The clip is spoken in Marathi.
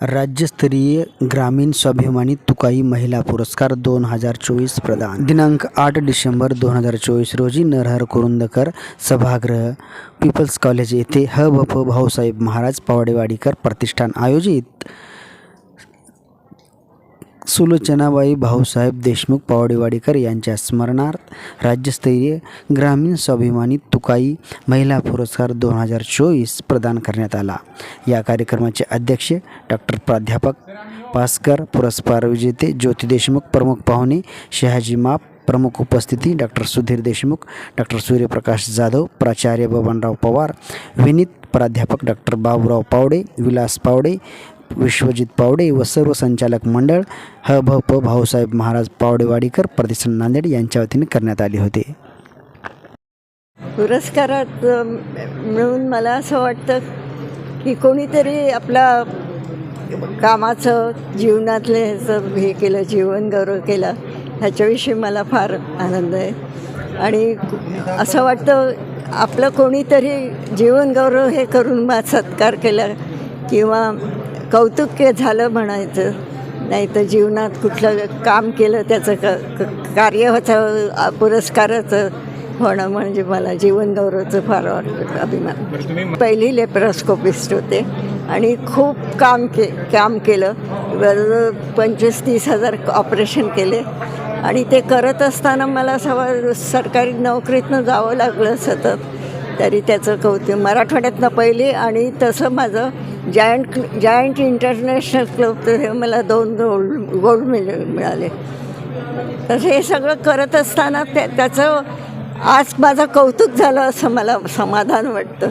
राज्यस्तरीय ग्रामीण स्वाभिमानी तुकाई महिला पुरस्कार 2024 प्रदान दिनांक 8 डिसेंबर 2024 रोजी नरहर कुरुंदकर सभागृह पीपल्स कॉलेज येथे ह.भ.प. भाऊसाहेब महाराज पावडेवाडीकर प्रतिष्ठान आयोजित सुलोचनाबाई भाऊसाहेब देशमुख पावडेवाडीकर यांच्या स्मरणार्थ राज्यस्तरीय ग्रामीण स्वाभिमानी तुकाई महिला पुरस्कार 2024 प्रदान करण्यात आला। या कार्यक्रमाचे अध्यक्ष डॉक्टर प्राध्यापक भास्कर, पुरस्कार विजेते ज्योती देशमुख, प्रमुख पाहुणे शहाजी माप, प्रमुख उपस्थिती डॉक्टर सुधीर देशमुख, डॉक्टर सूर्यप्रकाश जाधव, प्राचार्य बबनराव पवार, विनीत प्राध्यापक डॉक्टर बाबूराव पावडे, विलास पावडे, विश्वजित पावडे व सर्व संचालक मंडळ ह.भ.प. भाऊसाहेब महाराज पावडेवाडीकर प्रतिष्ठान नांदेड यांच्या वतीने करण्यात आले होते। पुरस्कारात मिळून मला असं वाटतं की कोणीतरी आपला कामाचं जीवनातले हे केलं, जीवन गौरव केला, ह्याच्याविषयी मला फार आनंद आहे। आणि असं वाटतं आपलं कोणीतरी जीवन गौरव हे करून सत्कार केला किंवा कौतुक झालं म्हणायचं, नाही तर जीवनात कुठलं काम केलं त्याचं कार्याचं पुरस्काराचं होणं म्हणजे मला जीवन गौरवाचं फार वाटतं अभिमान। पहिली लेप्रोस्कोपिस्ट होते आणि खूप काम केलं, 25-30 हजार ऑपरेशन केले आणि ते करत असताना मला सरकारी नोकरीतनं जावं लागलं सतत, तरी त्याचं कौतुक। मराठवाड्यातनं पहिली आणि तसं माझं जायंट इंटरनॅशनल क्लब तर मला 2 गोल्ड मेडल मिळाले। तर हे सगळं करत असताना त्याचं आज माझं कौतुक झालं असं मला समाधान वाटतं।